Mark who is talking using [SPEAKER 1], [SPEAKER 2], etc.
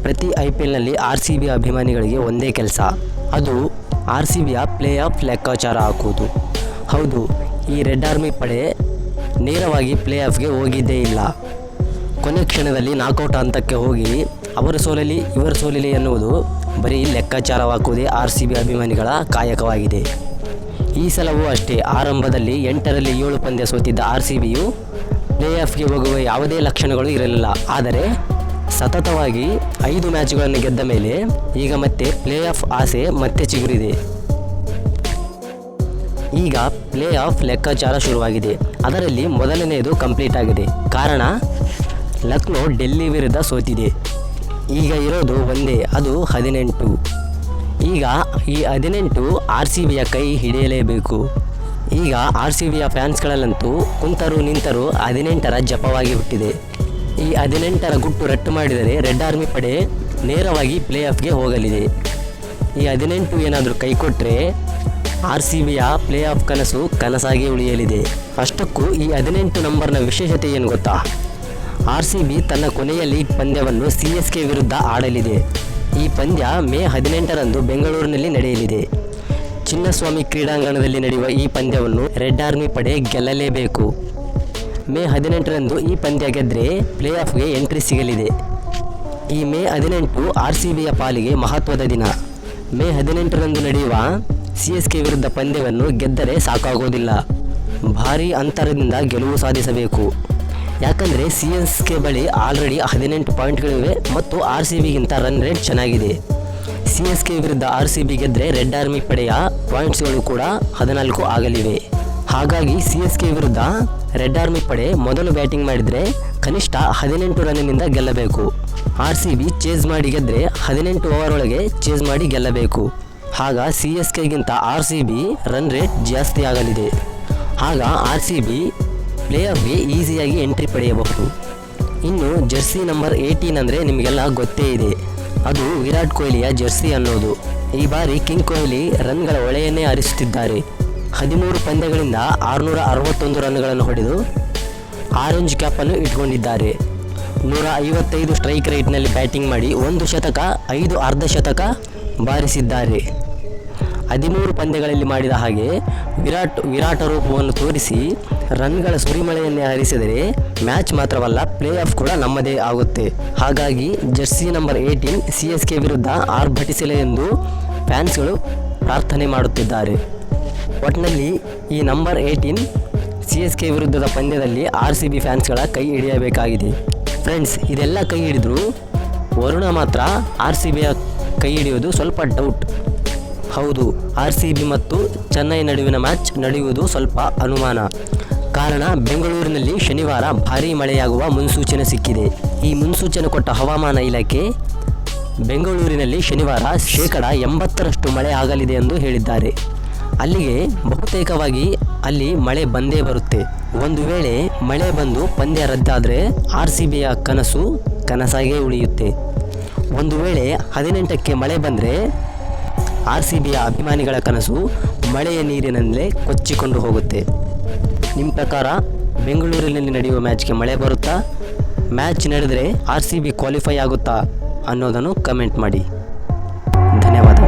[SPEAKER 1] ಪ್ರತಿ IPLನಲ್ಲಿ RCB ಅಭಿಮಾನಿಗಳಿಗೆ ಒಂದೇ ಕೆಲಸ, ಅದು RCBಯ ಪ್ಲೇ ಆಫ್ ಲೆಕ್ಕಾಚಾರ ಹಾಕುವುದು. ಹೌದು, ಈ ರೆಡ್ ಆರ್ಮಿ ಪಡೆ ನೇರವಾಗಿ ಪ್ಲೇ ಆಫ್ಗೆ ಹೋಗಿದ್ದೇ ಇಲ್ಲ. ಕೊನೆ ಕ್ಷಣದಲ್ಲಿ ನಾಕೌಟ್ ಹಂತಕ್ಕೆ ಹೋಗಿ ಅವರು ಸೋಲಲಿ ಇವರು ಸೋಲಲಿ ಎನ್ನುವುದು ಬರೀ ಲೆಕ್ಕಾಚಾರ ಹಾಕುವುದೇ RCB ಅಭಿಮಾನಿಗಳ ಕಾಯಕವಾಗಿದೆ. ಈ ಸಲವೂ ಅಷ್ಟೇ. ಆರಂಭದಲ್ಲಿ 8ರಲ್ಲಿ 7 ಪಂದ್ಯ ಸೋತಿದ್ದ RCBಯು ಪ್ಲೇ ಆಫ್ಗೆ ಹೋಗುವ ಯಾವುದೇ ಲಕ್ಷಣಗಳು ಇರಲಿಲ್ಲ. ಆದರೆ ಸತತವಾಗಿ 5 ಮ್ಯಾಚ್ಗಳನ್ನು ಗೆದ್ದ ಮೇಲೆ ಈಗ ಮತ್ತೆ ಪ್ಲೇ ಆಫ್ ಆಸೆ ಮತ್ತೆ ಚಿಗುರಿದೆ. ಈಗ ಪ್ಲೇ ಆಫ್ ಲೆಕ್ಕಾಚಾರ ಶುರುವಾಗಿದೆ. ಅದರಲ್ಲಿ ಮೊದಲನೆಯದು ಕಂಪ್ಲೀಟ್ ಆಗಿದೆ. ಕಾರಣ ಲಕ್ನೋ ಡೆಲ್ಲಿ ವಿರುದ್ಧ ಸೋತಿದೆ. ಈಗ ಇರೋದು ಒಂದೇ, ಅದು 18. ಈಗ ಈ 18 RCBಯ ಕೈ ಹಿಡಿಯಲೇಬೇಕು. ಈಗ RCBಯ ಫ್ಯಾನ್ಸ್ಗಳಲ್ಲಂತೂ ಕುಂತರು ನಿಂತರು 18ರ ಜಪವಾಗಿ ಬಿಟ್ಟಿದೆ. ಈ 18ರ ಗುಟ್ಟು ರಟ್ಟು ಮಾಡಿದರೆ ರೆಡ್ ಆರ್ಮಿ ಪಡೆ ನೇರವಾಗಿ ಪ್ಲೇ ಆಫ್ಗೆ ಹೋಗಲಿದೆ. ಈ 18 ಏನಾದರೂ ಕೈ ಕೊಟ್ಟರೆ RCBಯ ಪ್ಲೇ ಆಫ್ ಕನಸು ಕನಸಾಗಿ ಉಳಿಯಲಿದೆ. ಅಷ್ಟಕ್ಕೂ ಈ 18 ನಂಬರ್ನ ವಿಶೇಷತೆ ಏನು ಗೊತ್ತಾ? RCB ತನ್ನ ಕೊನೆಯ ಲೀಗ್ ಪಂದ್ಯವನ್ನು CSK ವಿರುದ್ಧ ಆಡಲಿದೆ. ಈ ಪಂದ್ಯ ಮೇ 18ರಂದು ಬೆಂಗಳೂರಿನಲ್ಲಿ ನಡೆಯಲಿದೆ. ಚಿನ್ನಸ್ವಾಮಿ ಕ್ರೀಡಾಂಗಣದಲ್ಲಿ ನಡೆಯುವ ಈ ಪಂದ್ಯವನ್ನು ರೆಡ್ ಆರ್ಮಿ ಪಡೆ ಗೆಲ್ಲಲೇಬೇಕು. ಮೇ 18ರಂದು ಈ ಪಂದ್ಯ ಗೆದ್ದರೆ ಪ್ಲೇ ಆಫ್ಗೆ ಎಂಟ್ರಿ ಸಿಗಲಿದೆ. ಈ ಮೇ 18 RCBಯ ಪಾಲಿಗೆ ಮಹತ್ವದ ದಿನ. ಮೇ 18ರಂದು ನಡೆಯುವ CSK ವಿರುದ್ಧ ಪಂದ್ಯವನ್ನು ಗೆದ್ದರೆ ಸಾಕಾಗೋದಿಲ್ಲ, ಭಾರೀ ಅಂತರದಿಂದ ಗೆಲುವು ಸಾಧಿಸಬೇಕು. ಯಾಕಂದರೆ CSK ಬಳಿ ಆಲ್ರೆಡಿ 18 ಪಾಯಿಂಟ್ಗಳಿವೆ ಮತ್ತು RCBಗಿಂತ ರನ್ ರೇಟ್ ಚೆನ್ನಾಗಿದೆ. CSK ವಿರುದ್ಧ RCB ಗೆದ್ದರೆ ರೆಡ್ ಆರ್ಮಿ ಪಡೆಯ ಪಾಯಿಂಟ್ಸ್ಗಳು ಕೂಡ 14 ಆಗಲಿವೆ. ಹಾಗಾಗಿ CSK ವಿರುದ್ಧ ರೆಡ್ ಆರ್ಮಿ ಪಡೆ ಮೊದಲು ಬ್ಯಾಟಿಂಗ್ ಮಾಡಿದರೆ ಕನಿಷ್ಠ 18 ರನ್ನಿನಿಂದ ಗೆಲ್ಲಬೇಕು. RCB ಚೇಸ್ ಮಾಡಿ ಗೆದ್ದರೆ 18 ಓವರ್ ಒಳಗೆ ಚೇಸ್ ಮಾಡಿ ಗೆಲ್ಲಬೇಕು. ಆಗ CSKಗಿಂತ RCB ರನ್ ರೇಟ್ ಜಾಸ್ತಿ ಆಗಲಿದೆ. ಆಗ RCB ಪ್ಲೇ ಆಫ್ಗೆ ಈಸಿಯಾಗಿ ಎಂಟ್ರಿ ಪಡೆಯಬಹುದು. ಇನ್ನು ಜರ್ಸಿ ನಂಬರ್ 18 ಅಂದರೆ ನಿಮಗೆಲ್ಲ ಗೊತ್ತೇ ಇದೆ, ಅದು ವಿರಾಟ್ ಕೊಹ್ಲಿಯ ಜರ್ಸಿ ಅನ್ನೋದು. ಈ ಬಾರಿ ಕಿಂಗ್ ಕೊಹ್ಲಿ ರನ್ಗಳ ಹೊಳೆಯನ್ನೇ ಹರಿಸುತ್ತಿದ್ದಾರೆ. 13 ಪಂದ್ಯಗಳಿಂದ 661 ರನ್ಗಳನ್ನು ಹೊಡೆದು ಆರೆಂಜ್ ಕ್ಯಾಪನ್ನು ಇಟ್ಕೊಂಡಿದ್ದಾರೆ. 155 ಸ್ಟ್ರೈಕ್ ರೇಟ್ನಲ್ಲಿ ಬ್ಯಾಟಿಂಗ್ ಮಾಡಿ 1 ಶತಕ 5 ಅರ್ಧ ಶತಕ ಬಾರಿಸಿದ್ದಾರೆ. 13 ಪಂದ್ಯಗಳಲ್ಲಿ ಮಾಡಿದ ಹಾಗೆ ವಿರಾಟ ರೂಪವನ್ನು ತೋರಿಸಿ ರನ್ಗಳ ಸುರಿಮಳೆಯನ್ನೇ ಹರಿಸಿದರೆ ಮ್ಯಾಚ್ ಮಾತ್ರವಲ್ಲ ಪ್ಲೇ ಆಫ್ ಕೂಡ ನಮ್ಮದೇ ಆಗುತ್ತೆ. ಹಾಗಾಗಿ ಜರ್ಸಿ ನಂಬರ್ 18 CSK ವಿರುದ್ಧ ಆರ್ಭಟಿಸಲಿ ಎಂದು ಫ್ಯಾನ್ಸ್ಗಳು ಪ್ರಾರ್ಥನೆ ಮಾಡುತ್ತಿದ್ದಾರೆ. ಒಟ್ಟಿನಲ್ಲಿ ಈ ನಂಬರ್ 18 CSK ವಿರುದ್ಧದ ಪಂದ್ಯದಲ್ಲಿ RCB ಫ್ಯಾನ್ಸ್ಗಳ ಕೈ ಹಿಡಿಯಬೇಕಾಗಿದೆ. ಫ್ರೆಂಡ್ಸ್, ಇದೆಲ್ಲ ಕೈ ಹಿಡಿದ್ರು ವರುಣ ಮಾತ್ರ RCBಯ ಕೈ ಹಿಡಿಯೋದು ಸ್ವಲ್ಪ ಡೌಟ್. ಹೌದು, RCB ಮತ್ತು ಚೆನ್ನೈ ನಡುವಿನ ಮ್ಯಾಚ್ ನಡೆಯುವುದು ಸ್ವಲ್ಪ ಅನುಮಾನ. ಕಾರಣ ಬೆಂಗಳೂರಿನಲ್ಲಿ ಶನಿವಾರ ಭಾರೀ ಮಳೆಯಾಗುವ ಮುನ್ಸೂಚನೆ ಸಿಕ್ಕಿದೆ. ಈ ಮುನ್ಸೂಚನೆ ಕೊಟ್ಟ ಹವಾಮಾನ ಇಲಾಖೆ ಬೆಂಗಳೂರಿನಲ್ಲಿ ಶನಿವಾರ 80% ಮಳೆ ಆಗಲಿದೆ ಎಂದು ಹೇಳಿದ್ದಾರೆ. ಅಲ್ಲಿಗೆ ಬಹುತೇಕವಾಗಿ ಅಲ್ಲಿ ಮಳೆ ಬಂದೇ ಬರುತ್ತೆ. ಒಂದು ವೇಳೆ ಮಳೆ ಬಂದು ಪಂದ್ಯ ರದ್ದಾದರೆ RCBಯ ಕನಸು ಕನಸಾಗೇ ಉಳಿಯುತ್ತೆ. ಒಂದು ವೇಳೆ 18ಕ್ಕೆ ಮಳೆ ಬಂದರೆ RCBಯ ಅಭಿಮಾನಿಗಳ ಕನಸು ಮಳೆಯ ನೀರಿನಲ್ಲೇ ಕೊಚ್ಚಿಕೊಂಡು ಹೋಗುತ್ತೆ. ನಿಮ್ಮ ಪ್ರಕಾರ ಬೆಂಗಳೂರಿನಲ್ಲಿ ನಡೆಯುವ ಮ್ಯಾಚ್ಗೆ ಮಳೆ ಬರುತ್ತಾ? ಮ್ಯಾಚ್ ನಡೆದರೆ RCB ಕ್ವಾಲಿಫೈ ಆಗುತ್ತಾ ಅನ್ನೋದನ್ನು ಕಮೆಂಟ್ ಮಾಡಿ. ಧನ್ಯವಾದ.